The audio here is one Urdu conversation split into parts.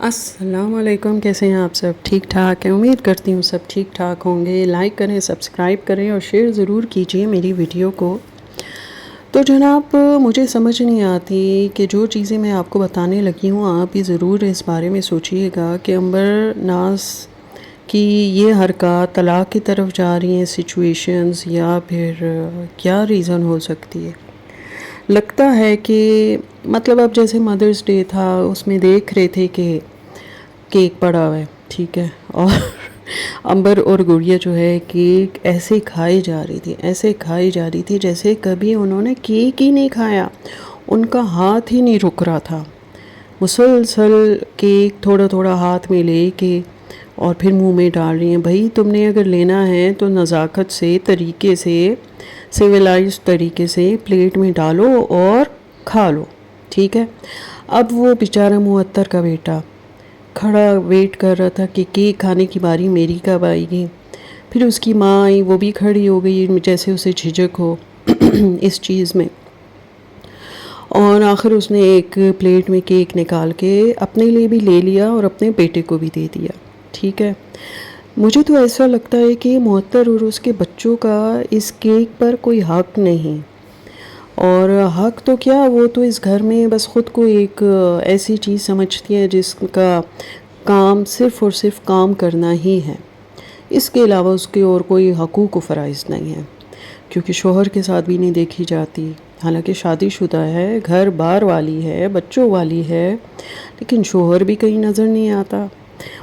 السلام علیکم، کیسے ہیں آپ سب؟ ٹھیک ٹھاک ہیں؟ امید کرتی ہوں سب ٹھیک ٹھاک ہوں گے۔ لائک کریں، سبسکرائب کریں اور شیئر ضرور کیجئے میری ویڈیو کو۔ تو جناب، مجھے سمجھ نہیں آتی کہ جو چیزیں میں آپ کو بتانے لگی ہوں آپ بھی ضرور اس بارے میں سوچئے گا کہ عنبر ناز کی یہ حرکات طلاق کی طرف جا رہی ہیں سچویشنز، یا پھر کیا ریزن ہو سکتی ہے۔ لگتا ہے کہ مطلب اب جیسے مدرس ڈے تھا، اس میں دیکھ رہے تھے کہ کیک پڑا ہوا ہے، ٹھیک ہے، اور عنبر اور گڑیا جو ہے کیک ایسے کھائی جا رہی تھی جیسے کبھی انہوں نے کیک ہی نہیں کھایا، ان کا ہاتھ ہی نہیں رک رہا تھا۔ مسلسل کیک تھوڑا تھوڑا ہاتھ میں لے کے اور پھر منہ میں ڈال رہی ہیں۔ بھائی تم نے اگر لینا ہے تو نزاکت سے، طریقے سے، سیولائز طریقے سے پلیٹ میں ڈالو اور کھا لو، ٹھیک ہے۔ اب وہ بیچارہ معطر کا بیٹا کھڑا ویٹ کر رہا تھا کہ کیک کھانے کی باری میری کب آئے گی۔ پھر اس کی ماں آئی، وہ بھی کھڑی ہو گئی جیسے اسے جھجک ہو اس چیز میں، اور آخر اس نے ایک پلیٹ میں کیک نکال کے اپنے لیے بھی لے لیا اور اپنے بیٹے کو بھی دے دیا، ٹھیک ہے۔ مجھے تو ایسا لگتا ہے کہ معطر اور اس کے بچوں کا اس کیک پر کوئی حق نہیں، اور حق تو کیا، وہ تو اس گھر میں بس خود کو ایک ایسی چیز سمجھتی ہے جس کا کام صرف اور صرف کام کرنا ہی ہے، اس کے علاوہ اس کے اور کوئی حقوق و فرائض نہیں ہے، کیونکہ شوہر کے ساتھ بھی نہیں دیکھی جاتی، حالانکہ شادی شدہ ہے، گھر بار والی ہے، بچوں والی ہے، لیکن شوہر بھی کہیں نظر نہیں آتا۔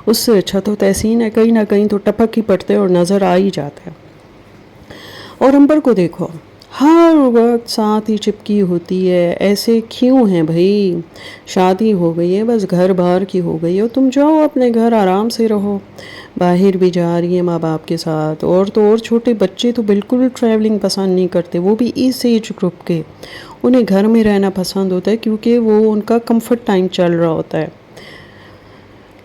اس سے اچھا تو تحسین ہے، کہیں نہ کہیں تو ٹپک ہی پڑتے اور نظر آ ہی جاتا ہے۔ اور عنبر کو دیکھو، ہر وقت ساتھ ہی چپکی ہوتی ہے، ایسے کیوں ہیں بھائی؟ شادی ہو گئی ہے، بس گھر بار کی ہو گئی ہے، تم جاؤ اپنے گھر آرام سے رہو۔ باہر بھی جا رہی ہے ماں باپ کے ساتھ، اور تو اور چھوٹے بچے تو بالکل ٹریولنگ پسند نہیں کرتے، وہ بھی اس ایج گروپ کے، انہیں گھر میں رہنا پسند ہوتا ہے کیونکہ وہ ان کا کمفرٹ ٹائم چل رہا ہوتا ہے۔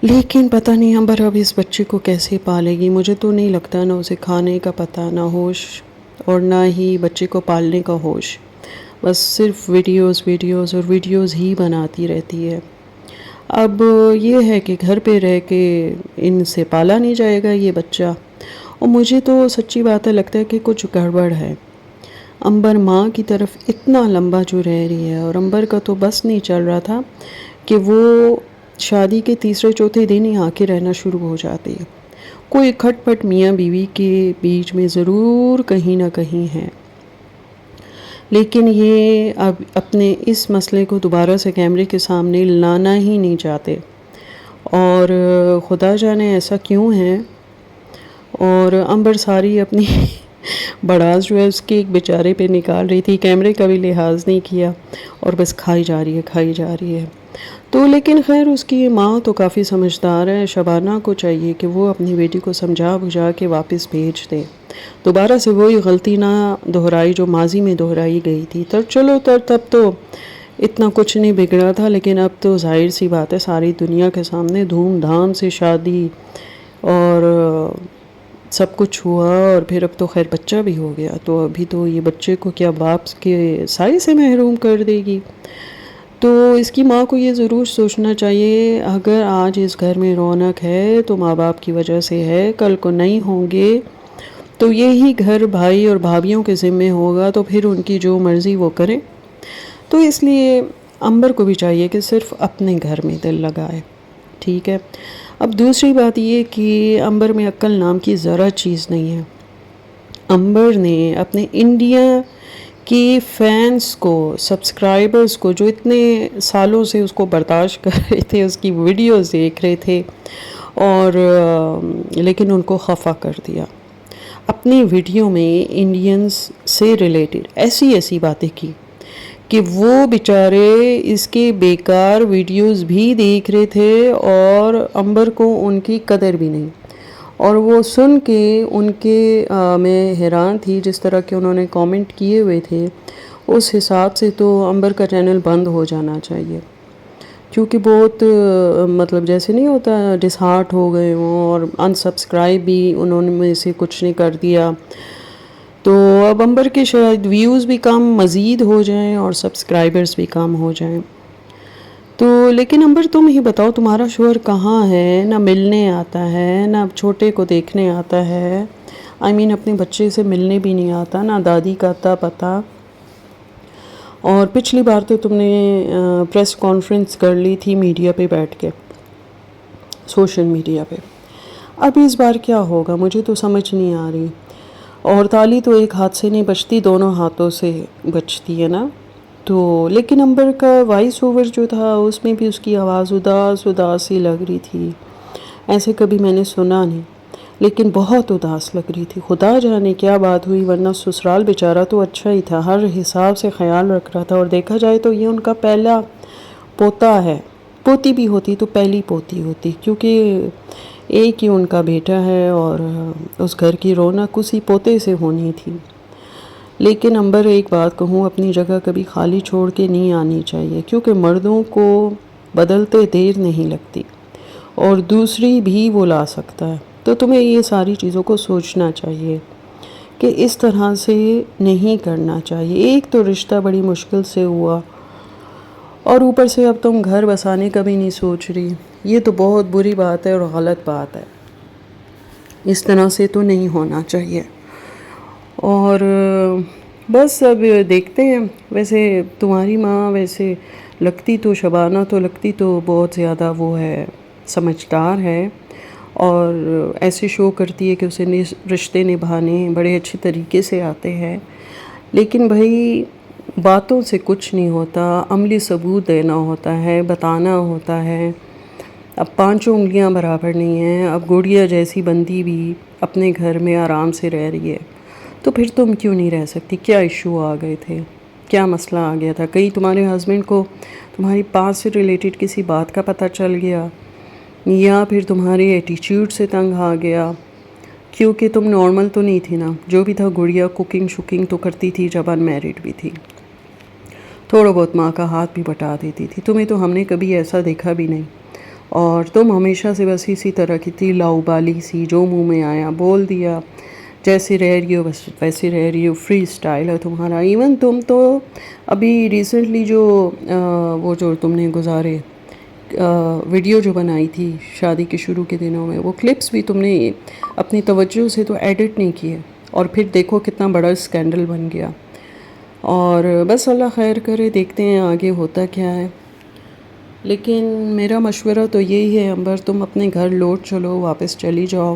لیکن پتہ نہیں عنبر اب اس بچے کو کیسے پالے گی۔ مجھے تو نہیں لگتا نہ اسے کھانے کا پتہ، نہ ہوش، اور نہ ہی بچے کو پالنے کا ہوش، بس صرف ویڈیوز اور ویڈیوز ہی بناتی رہتی ہے۔ اب یہ ہے کہ گھر پہ رہ کے ان سے پالا نہیں جائے گا یہ بچہ، اور مجھے تو سچی بات ہے لگتا ہے کہ کچھ گڑبڑ ہے۔ عنبر ماں کی طرف اتنا لمبا جو رہ رہی ہے، اور عنبر کا تو بس نہیں چل رہا تھا کہ وہ شادی کے تیسرے چوتھے دن ہی آ کے رہنا شروع ہو جاتی ہے۔ کوئی کھٹ پٹ میاں بیوی کے بیچ میں ضرور کہیں نہ کہیں ہے، لیکن یہ اب اپنے اس مسئلے کو دوبارہ سے کیمرے کے سامنے لانا ہی نہیں چاہتے، اور خدا جانے ایسا کیوں ہے۔ اور عنبر ساری اپنی بڑاس جو ہے اس کے ایک بیچارے پہ نکال رہی تھی، کیمرے کا بھی لحاظ نہیں کیا، اور بس کھائی جا رہی ہے۔ تو لیکن خیر اس کی ماں تو کافی سمجھدار ہے، شبانہ کو چاہیے کہ وہ اپنی بیٹی کو سمجھا بجھا کے واپس بھیج دے، دوبارہ سے وہی غلطی نہ دہرائی جو ماضی میں دہرائی گئی تھی۔ تب تو اتنا کچھ نہیں بگڑا تھا، لیکن اب تو ظاہر سی بات ہے ساری دنیا کے سامنے دھوم دھام سے شادی اور سب کچھ ہوا، اور پھر اب تو خیر بچہ بھی ہو گیا، تو ابھی تو یہ بچے کو کیا باپ کے سائے سے محروم کر دے گی۔ تو اس کی ماں کو یہ ضرور سوچنا چاہیے، اگر آج اس گھر میں رونق ہے تو ماں باپ کی وجہ سے ہے، کل کو نہیں ہوں گے تو یہی گھر بھائی اور بھابھیوں کے ذمے ہوگا، تو پھر ان کی جو مرضی وہ کریں۔ تو اس لیے عنبر کو بھی چاہیے کہ صرف اپنے گھر میں دل لگائے، ٹھیک ہے۔ اب دوسری بات یہ کہ عنبر میں عقل نام کی ذرا چیز نہیں ہے۔ عنبر نے اپنے انڈیا کی فینس کو، سبسکرائبرز کو، جو اتنے سالوں سے اس کو برداشت کر رہے تھے، اس کی ویڈیوز دیکھ رہے تھے، اور لیکن ان کو خفا کر دیا۔ اپنی ویڈیو میں انڈینز سے ریلیٹڈ ایسی باتیں کی کہ وہ بیچارے اس کے بیکار ویڈیوز بھی دیکھ رہے تھے، اور عنبر کو ان کی قدر بھی نہیں، اور وہ سن کے ان کے میں حیران تھی جس طرح کہ انہوں نے کامنٹ کیے ہوئے تھے، اس حساب سے تو عنبر کا چینل بند ہو جانا چاہیے، کیونکہ بہت مطلب جیسے نہیں ہوتا ڈس ہارٹ ہو گئے ہوں، اور ان سبسکرائب بھی انہوں نے میں سے کچھ نہیں کر دیا، تو اب عنبر کے شاید ویوز بھی کم مزید ہو جائیں اور سبسکرائبرز بھی کم ہو جائیں۔ تو لیکن امبر تم ہی بتاؤ، تمہارا شوہر کہاں ہے؟ نہ ملنے آتا ہے، نہ چھوٹے کو دیکھنے آتا ہے، اپنے بچے سے ملنے بھی نہیں آتا، نہ دادی کا اتا پتہ۔ اور پچھلی بار تو تم نے پریس کانفرنس کر لی تھی میڈیا پہ بیٹھ کے، سوشل میڈیا پہ۔ اب اس بار کیا ہوگا مجھے تو سمجھ نہیں آ رہی۔ اور تالی تو ایک ہاتھ سے نہیں بجتی، دونوں ہاتھوں سے بجتی ہے نا۔ تو لیکن امبر کا وائس اوور جو تھا اس میں بھی اس کی آواز اداس اداس ہی لگ رہی تھی، ایسے کبھی میں نے سنا نہیں، لیکن بہت اداس لگ رہی تھی۔ خدا جانے کیا بات ہوئی، ورنہ سسرال بیچارہ تو اچھا ہی تھا، ہر حساب سے خیال رکھ رہا تھا، اور دیکھا جائے تو یہ ان کا پہلا پوتا ہے۔ پوتی بھی ہوتی تو پہلی پوتی ہوتی، کیونکہ ایک ہی ان کا بیٹا ہے اور اس گھر کی رونق اسی پوتے سے ہونی تھی۔ لیکن امبر ایک بات کہوں، اپنی جگہ کبھی خالی چھوڑ کے نہیں آنی چاہیے، کیونکہ مردوں کو بدلتے دیر نہیں لگتی اور دوسری بھی وہ لا سکتا ہے۔ تو تمہیں یہ ساری چیزوں کو سوچنا چاہیے کہ اس طرح سے نہیں کرنا چاہیے۔ ایک تو رشتہ بڑی مشکل سے ہوا، اور اوپر سے اب تم گھر بسانے کا بھی نہیں سوچ رہی، یہ تو بہت بری بات ہے اور غلط بات ہے، اس طرح سے تو نہیں ہونا چاہیے۔ اور بس اب دیکھتے ہیں۔ ویسے تمہاری ماں ویسے لگتی تو، شبانہ تو لگتی تو بہت زیادہ وہ ہے، سمجھدار ہے، اور ایسے شو کرتی ہے کہ اسے رشتے نبھانے بڑے اچھے طریقے سے آتے ہیں، لیکن بھائی باتوں سے کچھ نہیں ہوتا، عملی ثبوت دینا ہوتا ہے، بتانا ہوتا ہے۔ اب پانچوں انگلیاں برابر نہیں ہیں، اب گڑیا جیسی بندی بھی اپنے گھر میں آرام سے رہ رہی ہے، تو پھر تم کیوں نہیں رہ سکتی؟ کیا ایشو آ گئے تھے؟ کیا مسئلہ آ گیا تھا؟ کہیں تمہارے ہسبینڈ کو تمہاری پاس سے ریلیٹڈ کسی بات کا پتہ چل گیا، یا پھر تمہارے ایٹیچیوڈ سے تنگ آ گیا؟ کیونکہ تم نارمل تو نہیں تھی نا، جو بھی تھا گڑیا کوکنگ شوکنگ تو کرتی تھی جب ان میرڈ بھی تھی، تھوڑا بہت ماں کا ہاتھ بھی بٹا دیتی تھی، تمہیں تو ہم نے کبھی ایسا دیکھا بھی نہیں، اور تم ہمیشہ سے بس اسی طرح کی تھی، لاؤبالی سی، جو منہ میں آیا بول دیا، جیسے رہ رہی ہو بس ویسے رہ رہی ہو، فری سٹائل ہے تمہارا۔ ایون تم تو ابھی ریسنٹلی جو وہ جو تم نے گزارے ویڈیو جو بنائی تھی شادی کے شروع کے دنوں میں، وہ کلپس بھی تم نے اپنی توجہ سے تو ایڈٹ نہیں کیے، اور پھر دیکھو کتنا بڑا اسکینڈل بن گیا۔ اور بس اللہ خیر کرے، دیکھتے ہیں آگے ہوتا کیا ہے۔ لیکن میرا مشورہ تو یہی ہے امبر، تم اپنے گھر لوٹ چلو، واپس چلی جاؤ،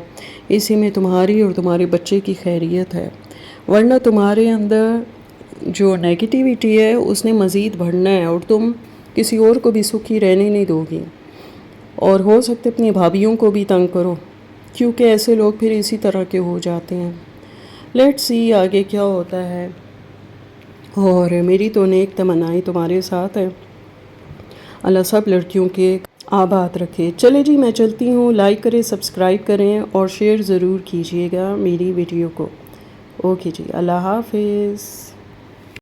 اسی میں تمہاری اور تمہارے بچے کی خیریت ہے، ورنہ تمہارے اندر جو نیگیٹیوٹی ہے اس نے مزید بڑھنا ہے، اور تم کسی اور کو بھی سکھی رہنے نہیں دو گی، اور ہو سکتے اپنی بھابھیوں کو بھی تنگ کرو، کیونکہ ایسے لوگ پھر اسی طرح کے ہو جاتے ہیں۔ لیٹس سی آگے کیا ہوتا ہے، اور میری تو نیک تمنائیں تمہارے ساتھ ہے، اللہ سب لڑکیوں کے آباد رکھے۔ چلے جی میں چلتی ہوں، لائک کریں، سبسکرائب کریں اور شیئر ضرور کیجیے گا میری ویڈیو کو۔ اوکے جی، اللہ حافظ۔